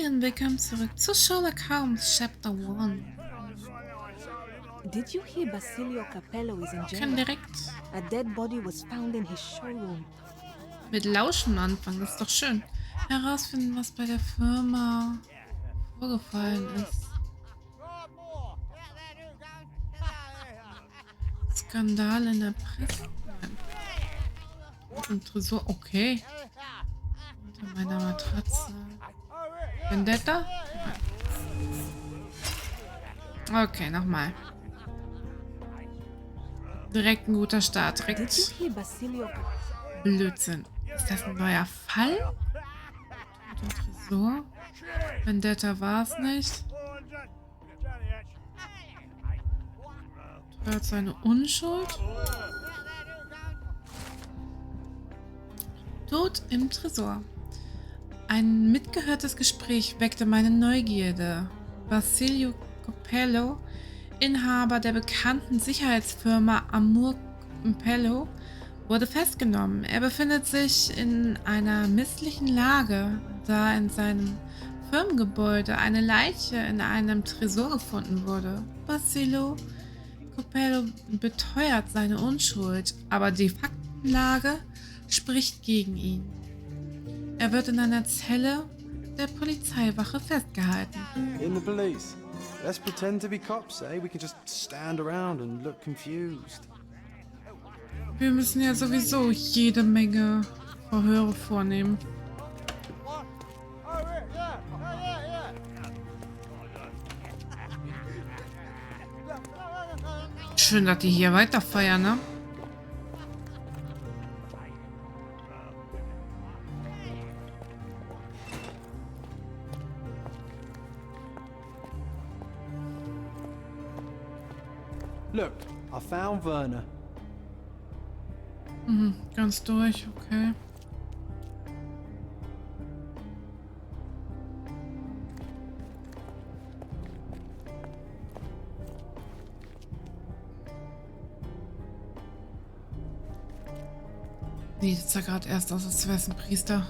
und willkommen zurück zu Sherlock Holmes Chapter One. Did you hear Basilio Capello is in Wir können jail? direkt A dead body was found in his showroom. mit Lauschen anfangen, das ist doch schön. Herausfinden, was bei der Firma vorgefallen ist. Skandal in der Presse. Im Tresor, okay. Unter meiner Matratze. Vendetta? Okay, nochmal. Direkt ein guter Start. Did you Direkt hear Basilio Blödsinn. Ist das ein neuer Fall? Unter dem Tresor? Vendetta war es nicht. Hört seine Unschuld. Tod im Tresor. Ein mitgehörtes Gespräch weckte meine Neugierde. Basilio Capello, Inhaber der bekannten Sicherheitsfirma Amur Capello, wurde festgenommen. Er befindet sich in einer misslichen Lage, da in seinem Firmengebäude eine Leiche in einem Tresor gefunden wurde. Basilio Capello beteuert seine Unschuld, aber die Faktenlage spricht gegen ihn. Er wird in einer Zelle der Polizeiwache festgehalten. In the police. Let's pretend to be cops, eh? We can just stand around and look confused. Wir müssen ja sowieso jede Menge Verhöre vornehmen. Schön, dass die hier weiter feiern, ne? Look, I found Werner. Mhm, ganz durch, okay. Sieht jetzt ja gerade erst aus, als wäre es ein Priester.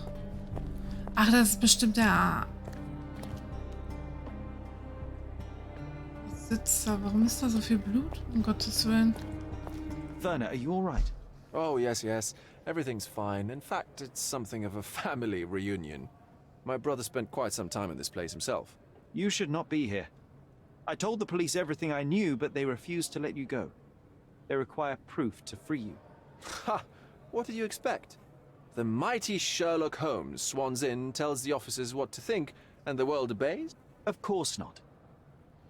Ach, das ist bestimmt der Sitzer. Warum ist da so viel Blut? Um Gottes Willen. Werner, are you all right? Oh, yes. Everything's fine. In fact, it's something of a family reunion. My brother spent quite some time in this place himself. You should not be here. I told the police everything I knew, but they refused to let you go. They require proof to free you. Ha! What did you expect? The mighty Sherlock Holmes swans in, tells the officers what to think, and the world obeys? Of course not.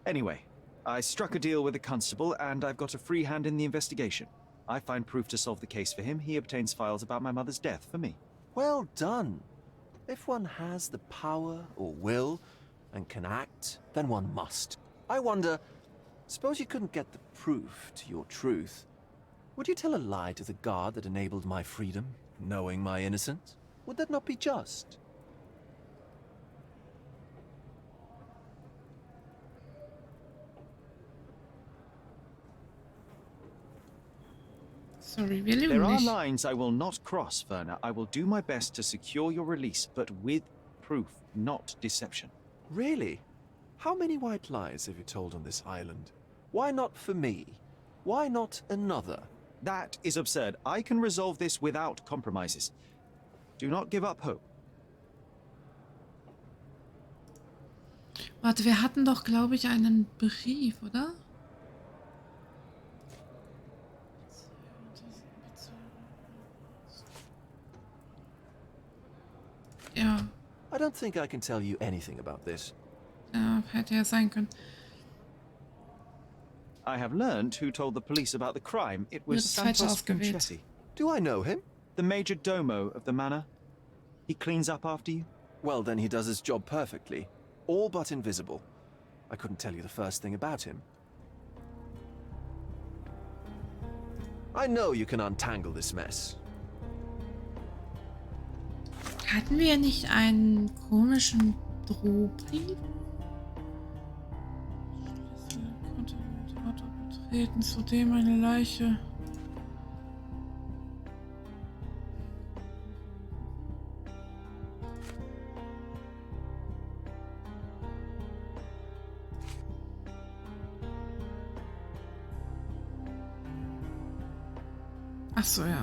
Anyway, I struck a deal with the constable, and I've got a free hand in the investigation. I find proof to solve the case for him. He obtains files about my mother's death for me. Well done. If one has the power or will and can act, then one must. I wonder, suppose you couldn't get the proof to your truth. Would you tell a lie to the guard that enabled my freedom, knowing my innocence? Would that not be just? Sorry, wir lügen There are nicht. lines I will not cross, Werner. I will do my best to secure your release, but with proof, not deception. Really? How many white lies have you told on this island? Why not for me? Why not another? That is absurd. I can resolve this without compromises. Do not give up hope. Warte, wir hatten doch, glaube ich, einen Brief, oder? Ja, I don't think I can tell you anything about this. ja, hätte ja sein können. I have learned who told the police about the crime. It was Das falsch Santos ausgewählt. Conchetti, Do I know him? the major domo of the manor. He cleans up after you. Well, then he does his job perfectly. All but invisible. I couldn't tell you the first thing about him. I know you can untangle this mess. Hatten wir nicht einen komischen Drohbrief? Schlüssel konnte mit Auto betreten, zudem eine Leiche. Ach so, ja.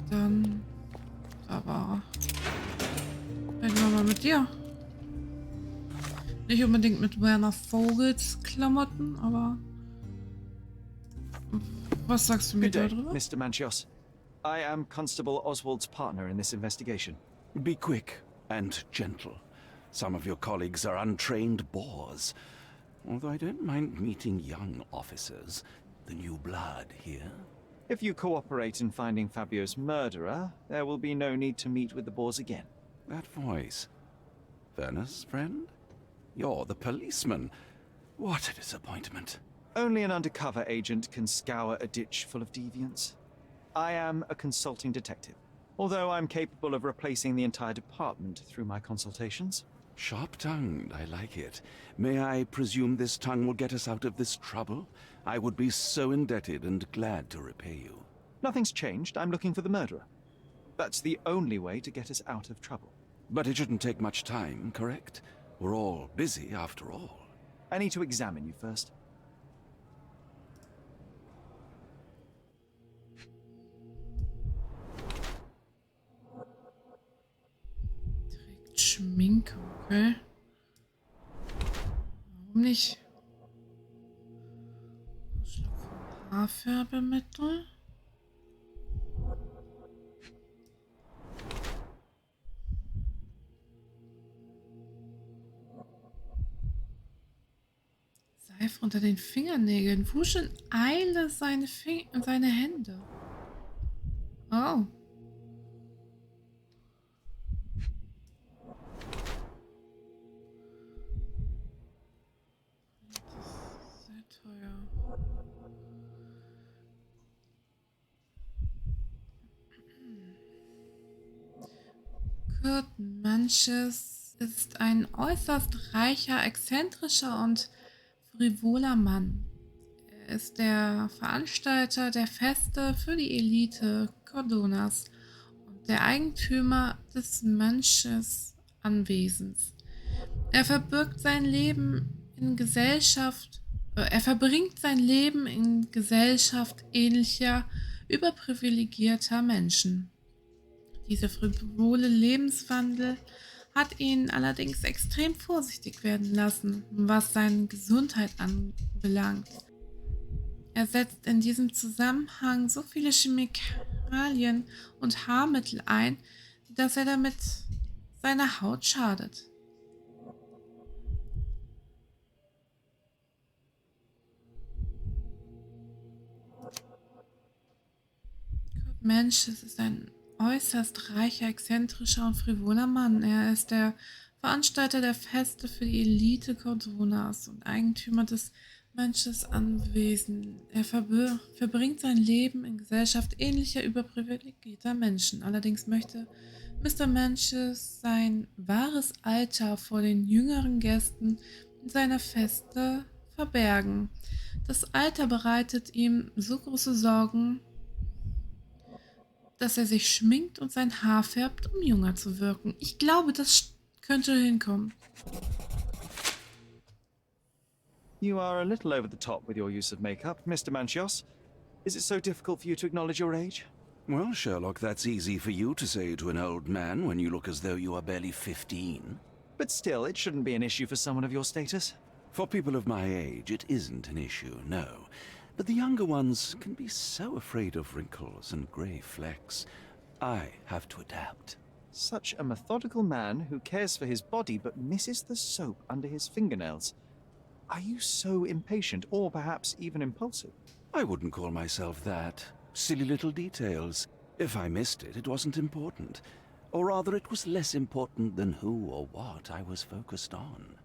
Dann, da war er. Reden wir mal mit dir. Nicht unbedingt mit Werner Vogels Klamotten, aber was sagst du mir Good day, darüber? Mr. Manchios. I am Constable Oswald's partner in this investigation. Be quick and gentle. Some of your colleagues are untrained bores. Although I don't mind meeting young officers. The new blood here. If you cooperate in finding Fabio's murderer, there will be no need to meet with the Boers again. That voice. Werner's friend? You're the policeman. What a disappointment. Only an undercover agent can scour a ditch full of deviants. I am a consulting detective, although I'm capable of replacing the entire department through my consultations. Sharp-tongued, I like it. May I presume this tongue will get us out of this trouble? I would be so indebted and glad to repay you. Nothing's changed. I'm looking for the murderer. That's the only way to get us out of trouble. But it shouldn't take much time, correct? We're all busy after all. I need to examine you first. Trägt Schminke, okay. Warum nicht? Ausschlag von Haarfärbemittel. Seife unter den Fingernägeln. Wusch in Eile seine Hände. Oh. Das ist sehr teuer. Kurt Manches ist ein äußerst reicher, exzentrischer und frivoler Mann. Er ist der Veranstalter der Feste für die Elite Cordonas und der Eigentümer des Manches Anwesens. Er verbringt sein Leben in Gesellschaft ähnlicher, überprivilegierter Menschen. Dieser frivole Lebenswandel hat ihn allerdings extrem vorsichtig werden lassen, was seine Gesundheit anbelangt. Er setzt in diesem Zusammenhang so viele Chemikalien und Haarmittel ein, dass er damit seiner Haut schadet. Kurt Manches ist ein äußerst reicher, exzentrischer und frivoler Mann. Er ist der Veranstalter der Feste für die Elite Cordonas und Eigentümer des Manches Anwesen. Er verbringt sein Leben in Gesellschaft ähnlicher, überprivilegierter Menschen. Allerdings möchte Mr. Manches sein wahres Alter vor den jüngeren Gästen seiner Feste verbergen. Das Alter bereitet ihm so große Sorgen, dass er sich schminkt und sein Haar färbt, um jünger zu wirken. Ich glaube, das könnte hinkommen. You are a little over the top with your use of makeup, Mr. Manchios. Is it so difficult for you to acknowledge your age? Well, Sherlock, that's easy for you to say to an old man when you look as though you are barely 15. But still, it shouldn't be an issue for someone of your status. For people of my age, it isn't an issue, no. But the younger ones can be so afraid of wrinkles and grey flecks. I have to adapt. Such a methodical man who cares for his body but misses the soap under his fingernails. Are you so impatient, or perhaps even impulsive? I wouldn't call myself that. Silly little details. If I missed it, it wasn't important. Or rather, it was less important than who or what I was focused on.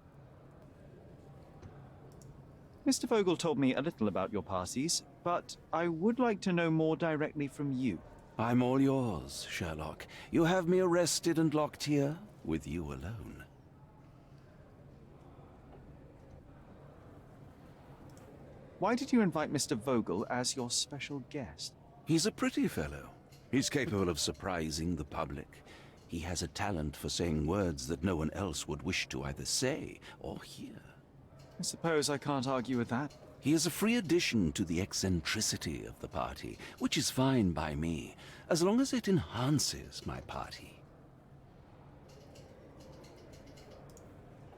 Mr. Vogel told me a little about your parties, but I would like to know more directly from you. I'm all yours, Sherlock. You have me arrested and locked here with you alone. Why did you invite Mr. Vogel as your special guest? He's a pretty fellow. He's capable of surprising the public. He has a talent for saying words that no one else would wish to either say or hear. I suppose I can't argue with that. He is a free addition to the eccentricity of the party, which is fine by me, as long as it enhances my party.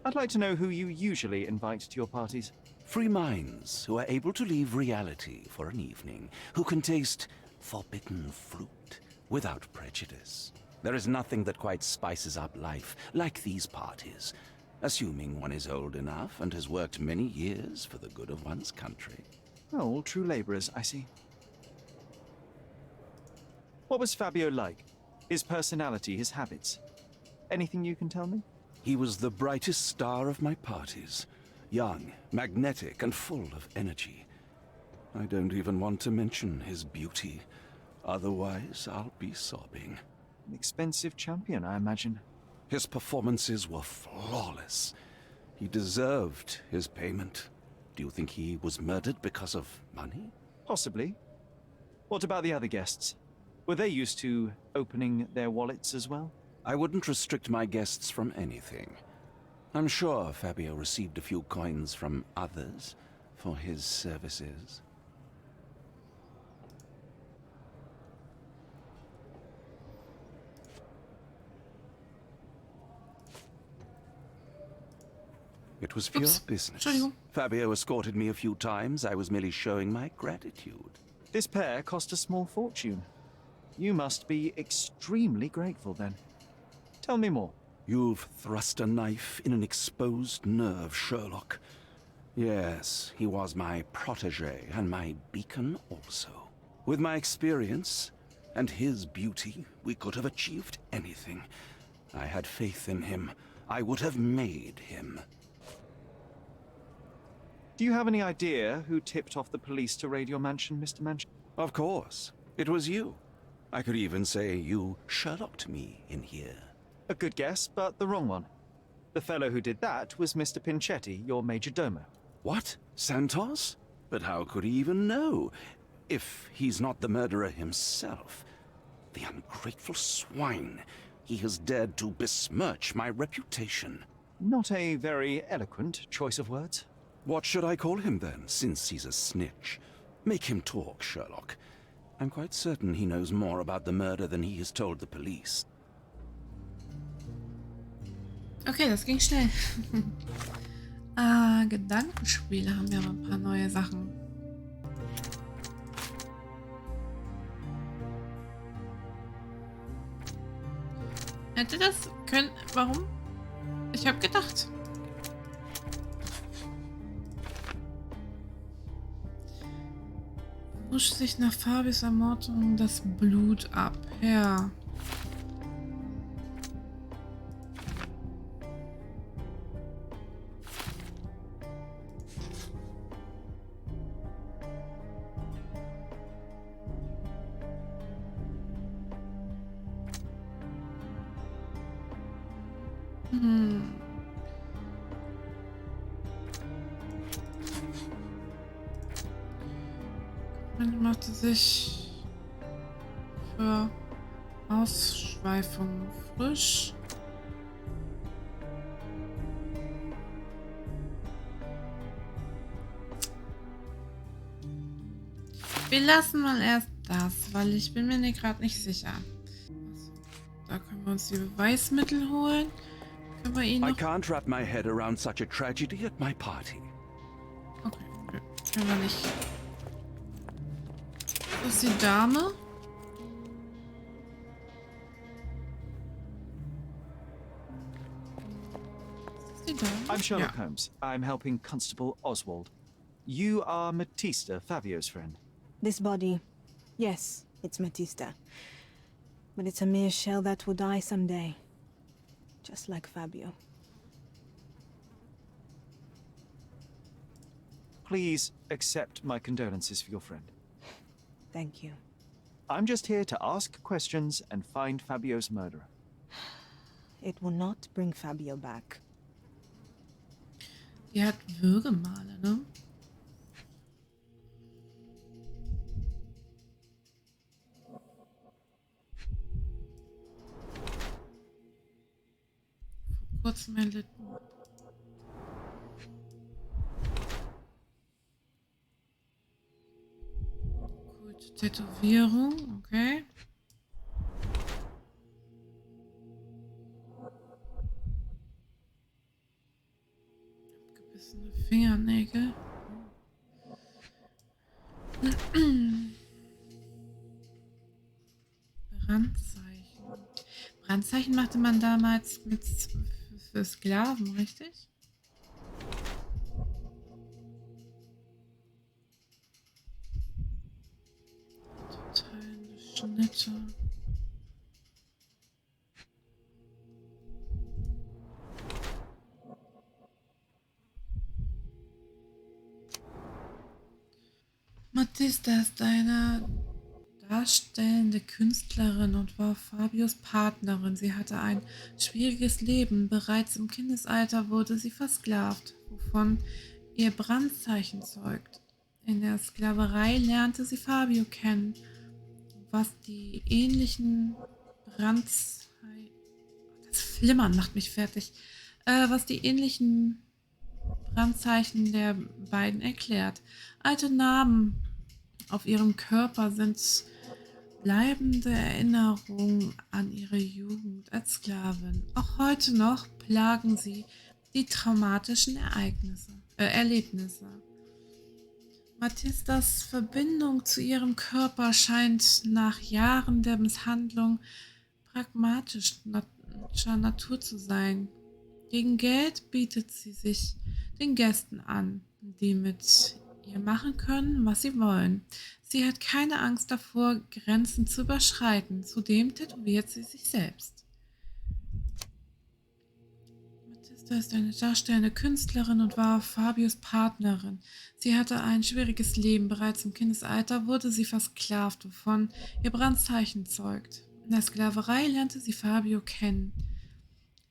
I'd like to know who you usually invite to your parties. Free minds who are able to leave reality for an evening, who can taste forbidden fruit without prejudice. There is nothing that quite spices up life like these parties, assuming one is old enough and has worked many years for the good of one's country. Oh, all true labourers, I see. What was Fabio like? His personality, his habits? Anything you can tell me? He was the brightest star of my parties. Young, magnetic, and full of energy. I don't even want to mention his beauty. Otherwise, I'll be sobbing. An expensive champion, I imagine. His performances were flawless. He deserved his payment. Do you think he was murdered because of money? Possibly. What about the other guests? Were they used to opening their wallets as well? I wouldn't restrict my guests from anything. I'm sure Fabio received a few coins from others for his services. It was pure business. Entschuldigung. Fabio escorted me a few times. I was merely showing my gratitude. This pair cost a small fortune. You must be extremely grateful then. Tell me more. You've thrust a knife in an exposed nerve, Sherlock. Yes, he was my protege and my beacon also. With my experience and his beauty, we could have achieved anything. I had faith in him. I would have made him. Do you have any idea who tipped off the police to raid your mansion, Mr. Mansion? Of course. It was you. I could even say you Sherlocked me in here. A good guess, but the wrong one. The fellow who did that was Mr. Pinchetti, your major domo. What? Santos? But how could he even know? If he's not the murderer himself. The ungrateful swine. He has dared to besmirch my reputation. Not a very eloquent choice of words. What should I call him then, since he's a snitch? Make him talk, Sherlock. I'm quite certain he knows more about the murder than he has told the police. Okay, das ging schnell. Gedankenspiele haben wir aber ein paar neue Sachen. Hätte das können... Warum? Ich habe gedacht. Wusch sich nach Fabis Ermordung das Blut ab. Ja. Man machte sich für Ausschweifung frisch. Wir lassen mal erst das, weil ich bin mir gerade nicht sicher. Also, da können wir uns die Beweismittel holen. Können wir ihn I noch... can't wrap my head around such a tragedy at my party. Okay, können wir nicht. Das ist die Dame. Ist das die Dame? I'm Sherlock Ja. Holmes. I'm helping Constable Oswald. You are Matista, Fabio's friend. This body, yes, it's Matista. But it's a mere shell that will die someday. Just like Fabio. Please accept my condolences for your friend. Thank you. I'm just here to ask questions and find Fabio's murderer. It will not bring Fabio back. Die hat Würgemale, ne? Schmerzen erlitten. Gut, Tätowierung, okay. Abgebissene Fingernägel. Brandzeichen. Brandzeichen machte man damals für Sklaven, richtig? Teilende Schnitte. Mathilda ist eine darstellende Künstlerin und war Fabios Partnerin. Sie hatte ein schwieriges Leben. Bereits im Kindesalter wurde sie versklavt, wovon ihr Brandzeichen zeugt. In der Sklaverei lernte sie Fabio kennen, was die ähnlichen Brandzeichen... Das Flimmern macht mich fertig. Was die ähnlichen Brandzeichen der beiden erklärt. Alte Narben auf ihrem Körper sind bleibende Erinnerungen an ihre Jugend als Sklavin. Auch heute noch plagen sie die traumatischen Erlebnisse. Mathildas Verbindung zu ihrem Körper scheint nach Jahren der Misshandlung pragmatischer Natur zu sein. Gegen Geld bietet sie sich den Gästen an, die mit ihr machen können, was sie wollen. Sie hat keine Angst davor, Grenzen zu überschreiten. Zudem tätowiert sie sich selbst. Mathilda ist eine darstellende Künstlerin und war Fabios Partnerin. Sie hatte ein schwieriges Leben. Bereits im Kindesalter wurde sie versklavt, wovon ihr Brandzeichen zeugt. In der Sklaverei lernte sie Fabio kennen,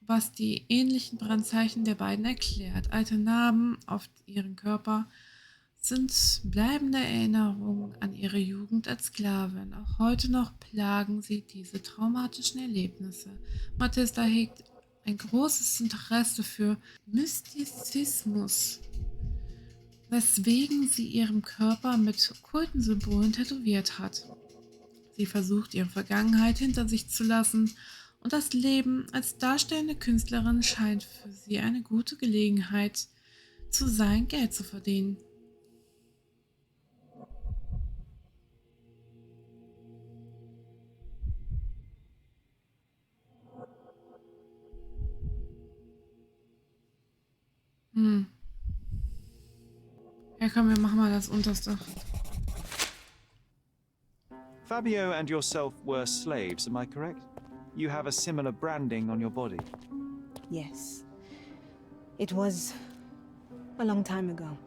was die ähnlichen Brandzeichen der beiden erklärt. Alte Narben auf ihrem Körper sind bleibende Erinnerungen an ihre Jugend als Sklavin. Auch heute noch plagen sie diese traumatischen Erlebnisse. Mathilda hegt ein großes Interesse für Mystizismus, weswegen sie ihren Körper mit okkulten Symbolen tätowiert hat. Sie versucht, ihre Vergangenheit hinter sich zu lassen, und das Leben als darstellende Künstlerin scheint für sie eine gute Gelegenheit zu sein, Geld zu verdienen. Ja, komm, wir machen mal das Unterste. Fabio and yourself were slaves, am I correct? You have a similar branding on your body. Yes. It was a long time ago.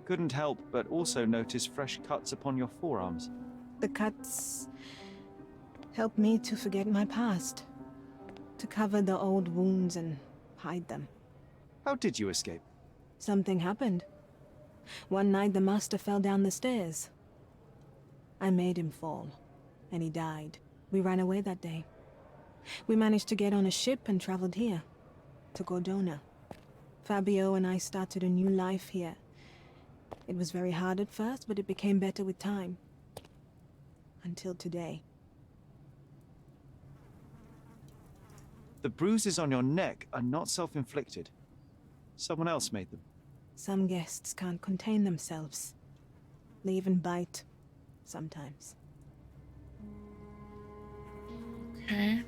Couldn't help but also notice fresh cuts upon your forearms. The cuts helped me to forget my past, to cover the old wounds and hide them. How did you escape? Something happened. One night the master fell down the stairs. I made him fall, and he died. We ran away that day. We managed to get on a ship and traveled here, to Gordona. Fabio and I started a new life here. It was very hard at first, but it became better with time. Until today. The bruises on your neck are not self-inflicted. Someone else made them. Some guests can't contain themselves. They even bite, sometimes. Okay.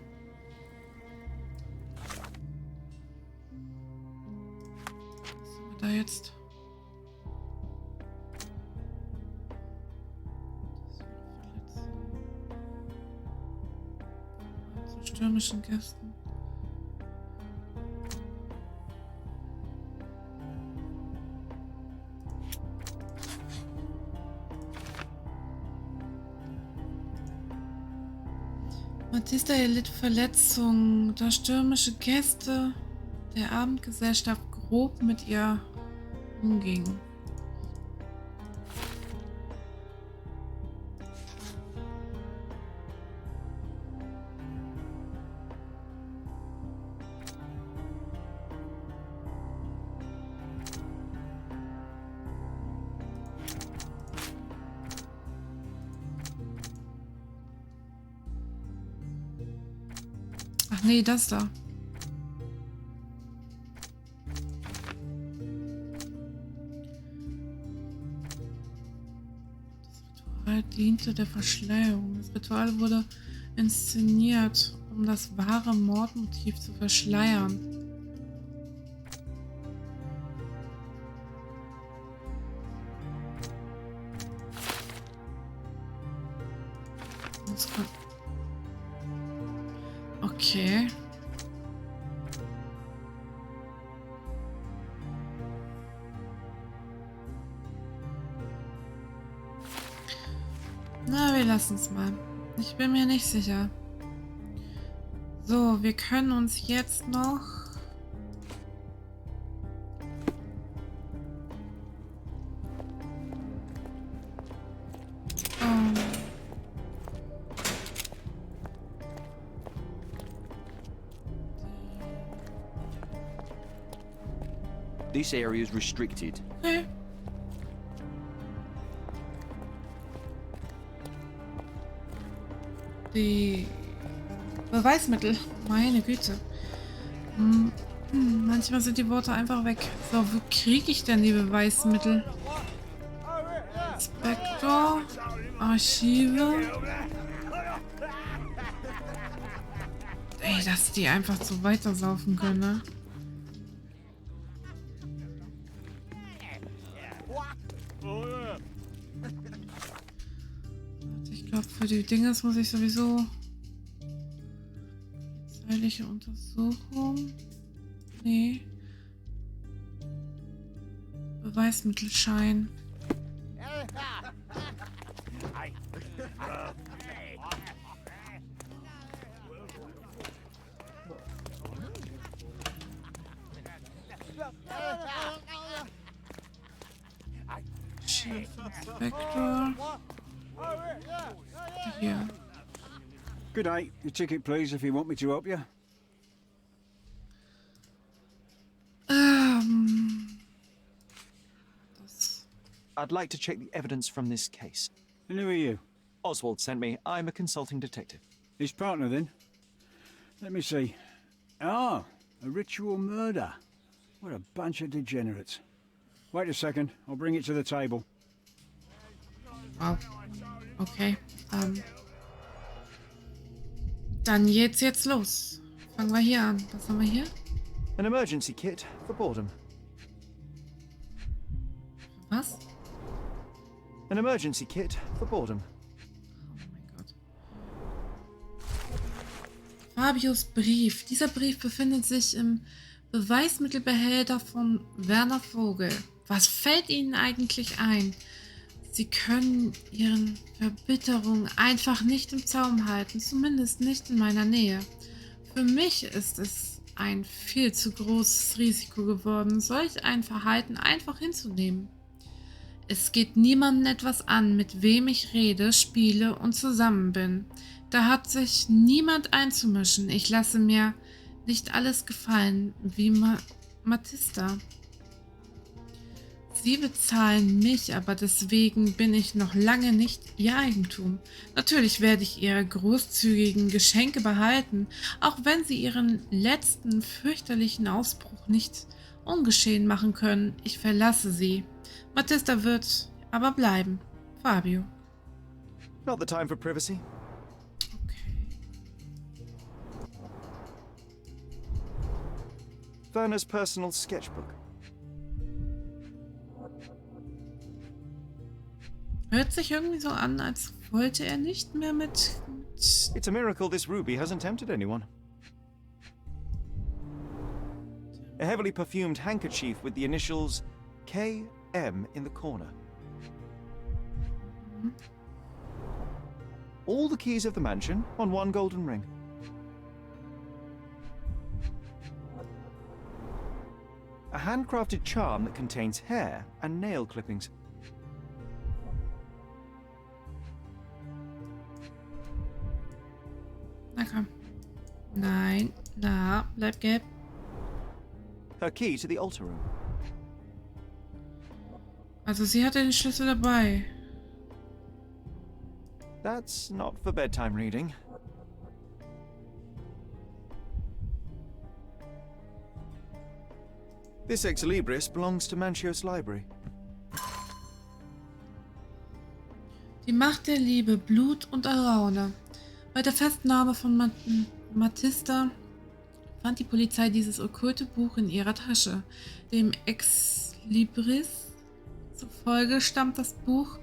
Was haben wir da jetzt? Das zu stürmischen Gästen. Mathilda erlitt Verletzungen, da stürmische Gäste der Abendgesellschaft grob mit ihr umgingen. Ach nee, das da. Das Ritual diente der Verschleierung. Das Ritual wurde inszeniert, um das wahre Mordmotiv zu verschleiern. Okay. Na, wir lassen es mal. Ich bin mir nicht sicher. So, wir können uns jetzt noch... This area is restricted. Okay. Die Beweismittel. Meine Güte. Manchmal sind die Worte einfach weg. So, wo kriege ich denn die Beweismittel? Inspektor. Archive. Ey, dass die einfach so weitersaufen können, ne? Ich glaube, für die Dinges muss ich sowieso... Polizeiliche Untersuchung. Nee. Beweismittelschein. Chefeinspektor. Hier. Good day. Your ticket, please, if you want me to help you. Das. I'd like to check the evidence from this case. And who are you? Oswald sent me. I'm a consulting detective. His partner, then? Let me see. Ah, a ritual murder. What a bunch of degenerates. Wait a second. I'll bring it to the table. Wow. Okay. Dann jetzt los. Fangen wir hier an. Was haben wir hier? An emergency kit for boredom. Was? An emergency kit for boredom. Oh mein Gott. Fabius Brief. Dieser Brief befindet sich im Beweismittelbehälter von Werner Vogel. Was fällt Ihnen eigentlich ein? Sie können Ihren Verbitterungen einfach nicht im Zaum halten, zumindest nicht in meiner Nähe. Für mich ist es ein viel zu großes Risiko geworden, solch ein Verhalten einfach hinzunehmen. Es geht niemandem etwas an, mit wem ich rede, spiele und zusammen bin. Da hat sich niemand einzumischen. Ich lasse mir nicht alles gefallen, wie Matista. Sie bezahlen mich, aber deswegen bin ich noch lange nicht Ihr Eigentum. Natürlich werde ich Ihre großzügigen Geschenke behalten, auch wenn Sie Ihren letzten fürchterlichen Ausbruch nicht ungeschehen machen können. Ich verlasse Sie. Matista wird aber bleiben. Fabio. Not the time for privacy. Okay. Werner's personal sketchbook. Hört sich irgendwie so an, als wollte er nicht mehr mit... It's a miracle this ruby hasn't tempted anyone. A heavily perfumed handkerchief with the initials KM in the corner. All the keys of the mansion on one golden ring. A handcrafted charm that contains hair and nail clippings. Na komm. Nein. Na, bleib gelb. Her key to the altar room. Also sie hatte den Schlüssel dabei. That's not for bedtime reading. This ex libris belongs to Manchios Library. Die Macht der Liebe, Blut und Alraune. Bei der Festnahme von Matista fand die Polizei dieses okkulte Buch in ihrer Tasche. Dem Ex Libris zufolge stammt das Buch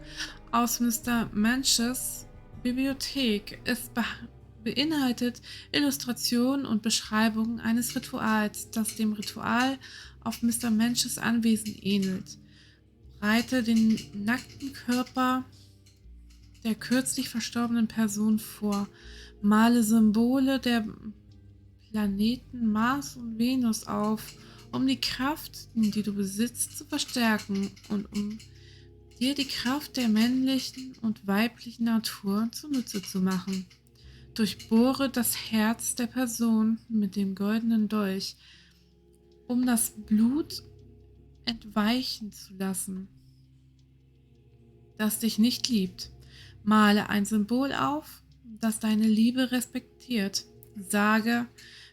aus Mr. Manches Bibliothek. Es beinhaltet Illustrationen und Beschreibungen eines Rituals, das dem Ritual auf Mr. Manches Anwesen ähnelt. Breite den nackten Körper der kürzlich verstorbenen Person vor. Male Symbole der Planeten Mars und Venus auf, um die Kraft, die du besitzt, zu verstärken und um dir die Kraft der männlichen und weiblichen Natur zunutze zu machen. Durchbohre das Herz der Person mit dem goldenen Dolch, um das Blut entweichen zu lassen, das dich nicht liebt. Male ein Symbol auf, das deine Liebe respektiert. Sage,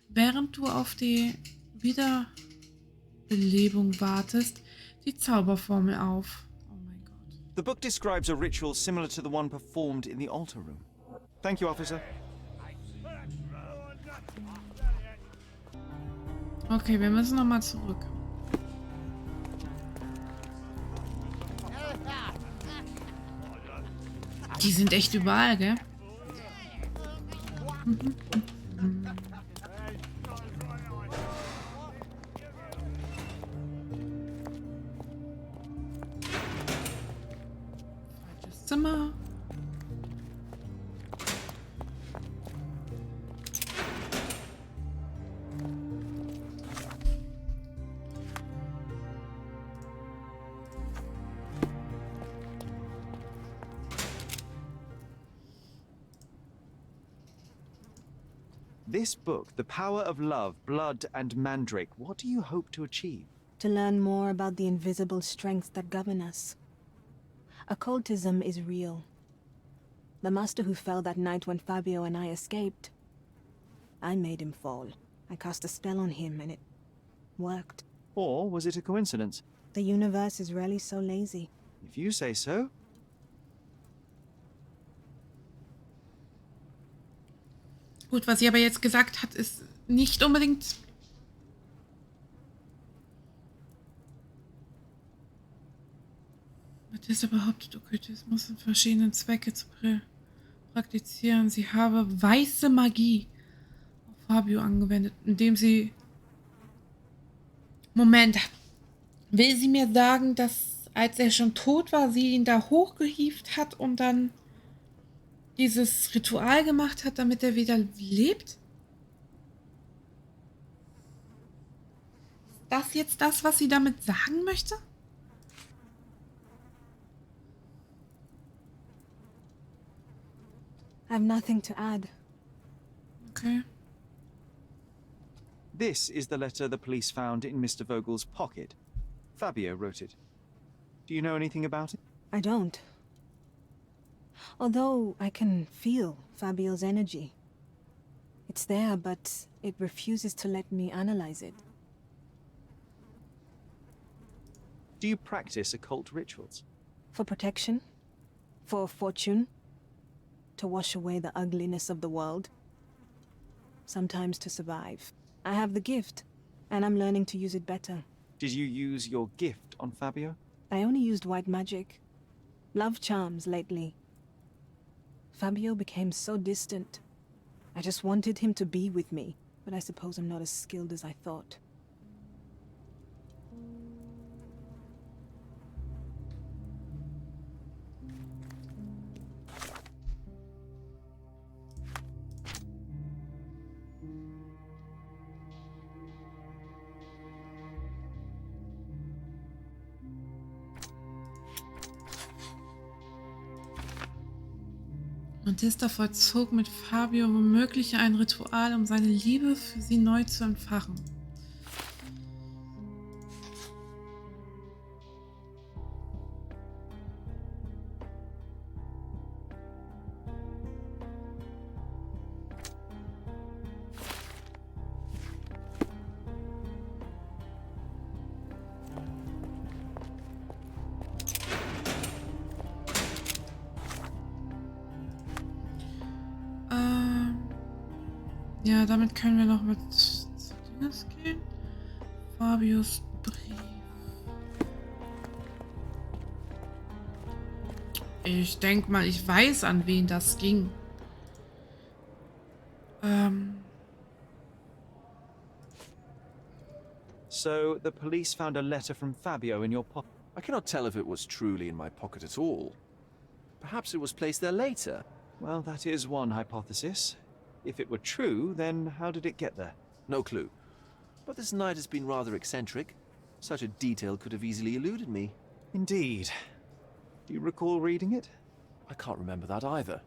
während du auf die Wiederbelebung wartest, die Zauberformel auf. Oh mein Gott. The book describes a ritual similar to the one performed in the altar room. Thank you, officer. Okay, wir müssen nochmal zurück. Die sind echt überall, gell? Falsches Zimmer. This book, The Power of Love, Blood and Mandrake, what do you hope to achieve? To learn more about the invisible strengths that govern us. Occultism is real. The master who fell that night when Fabio and I escaped, I made him fall. I cast a spell on him and it worked. Or was it a coincidence? The universe is rarely so lazy. If you say so. Gut, was sie aber jetzt gesagt hat, ist nicht unbedingt... Matista behauptet, Okkultismus in verschiedenen Zwecke zu praktizieren. Sie habe weiße Magie auf Fabio angewendet, indem sie... Moment. Will sie mir sagen, dass als er schon tot war, sie ihn da hochgehievt hat und dann dieses Ritual gemacht hat, damit er wieder lebt? Ist das jetzt das, was sie damit sagen möchte? I have nothing to add. Okay. This is the letter the police found in Mr. Vogel's pocket. Fabio wrote it. Do you know anything about it? I don't. Although I can feel Fabio's energy. It's there, but it refuses to let me analyze it. Do you practice occult rituals? For protection? For fortune? To wash away the ugliness of the world? Sometimes to survive. I have the gift, and I'm learning to use it better. Did you use your gift on Fabio? I only used white magic. Love charms lately. Fabio became so distant. I just wanted him to be with me, but I suppose I'm not as skilled as I thought. Matista vollzog mit Fabio womöglich ein Ritual, um seine Liebe für sie neu zu entfachen. Ja, damit können wir noch mit Dinges gehen. Fabius Brief. Ich denke mal, ich weiß, an wen das ging. So, the police found a letter from Fabio in your pocket. I cannot tell if it was truly in my pocket at all. Perhaps it was placed there later. Well, that is one hypothesis. If it were true, then how did it get there? No clue. But this night has been rather eccentric. Such a detail could have easily eluded me. Indeed. Do you recall reading it? I can't remember that either.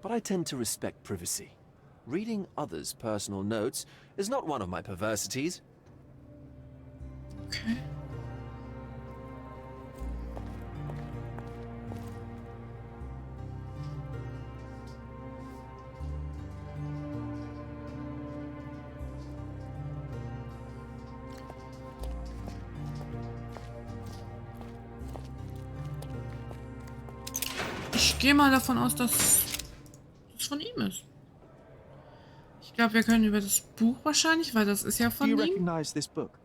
But I tend to respect privacy. Reading others' personal notes is not one of my perversities. Okay. Ich gehe mal davon aus, dass das von ihm ist. Ich glaube, wir können über das Buch wahrscheinlich, weil das ist ja Do von you ihm. recognize this book?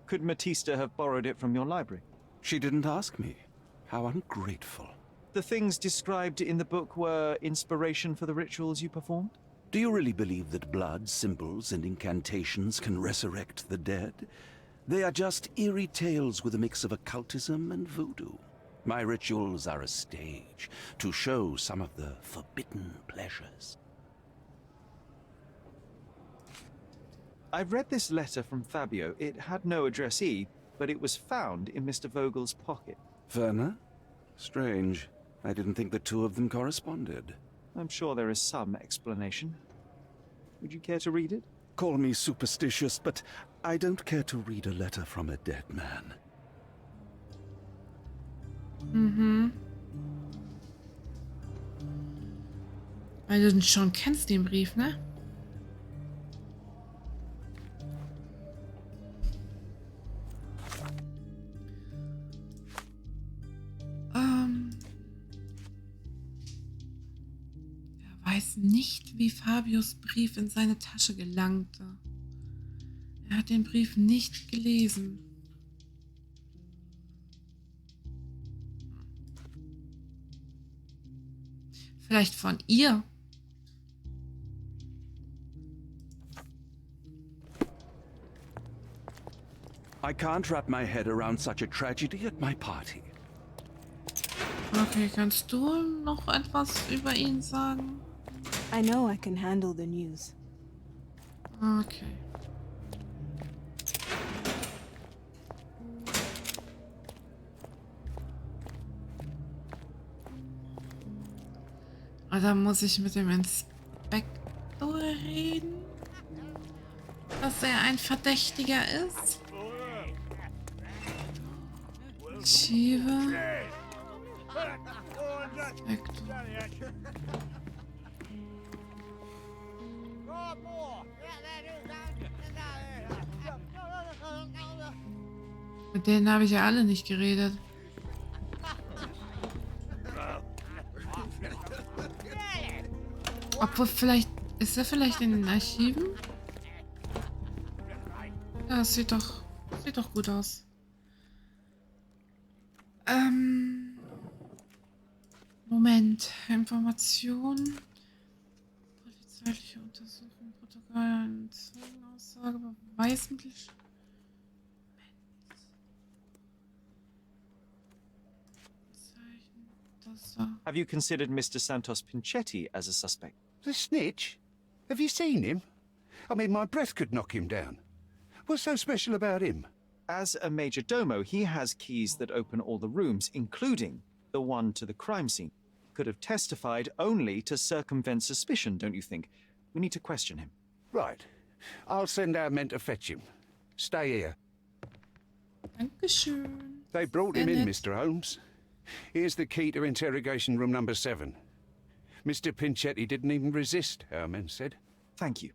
Could Matista have borrowed it from your library? She didn't ask me. How ungrateful. The things described in the book were inspiration for the rituals you performed? Do you really believe that blood, symbols, and incantations can resurrect the dead? They are just eerie tales with a mix of occultism and voodoo. My rituals are a stage to show some of the forbidden pleasures. I've read this letter from Fabio. It had no addressee, but it was found in Mr. Vogel's pocket. Werner? Strange. I didn't think the two of them corresponded. I'm sure there is some explanation. Would you care to read it? Call me superstitious, but I don't care to read a letter from a dead man. Weil du schon kennst den Brief, ne? Er weiß nicht, wie Fabius Brief in seine Tasche gelangte. Er hat den Brief nicht gelesen. Vielleicht von ihr. I can't wrap my head around such a tragedy at my party. Okay, kannst du noch etwas über ihn sagen? I know I can handle the news. Okay. Oder muss ich mit dem Inspektor reden? Dass er ein Verdächtiger ist? Archive. Inspektor. Mit denen habe ich ja alle nicht geredet. Obwohl, vielleicht... Ist er vielleicht in den Archiven? Ja, das sieht doch gut aus. Moment. Informationen. Polizeiliche Untersuchung, Protokoll, Zeugenaussage, Beweismittel. Have you considered Mr. Santos Pinchetti as a suspect? The snitch? Have you seen him? I mean, my breath could knock him down. What's so special about him? As a major domo, he has keys that open all the rooms, including the one to the crime scene. Could have testified only to circumvent suspicion, don't you think? We need to question him. Right. I'll send our men to fetch him. Stay here. Dankeschön. They brought Sehr him in, nett. Mr. Holmes. Here's the key to interrogation room number 7. Mr. Pinchetti didn't even resist, our men said. Thank you.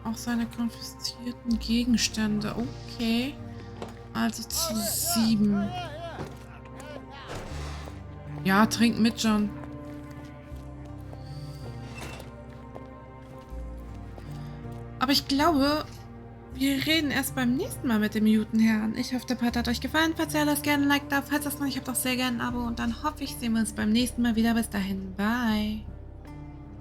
Auch seine konfiszierten Gegenstände. Okay. Also zu 7. Ja, trink mit, John. Aber ich glaube, wir reden erst beim nächsten Mal mit dem guten Herrn. Ich hoffe, der Part hat euch gefallen. Falls ihr lasst gerne ein Like da. Falls das noch nicht habt, auch sehr gerne ein Abo. Und dann hoffe ich, sehen wir uns beim nächsten Mal wieder. Bis dahin. Bye.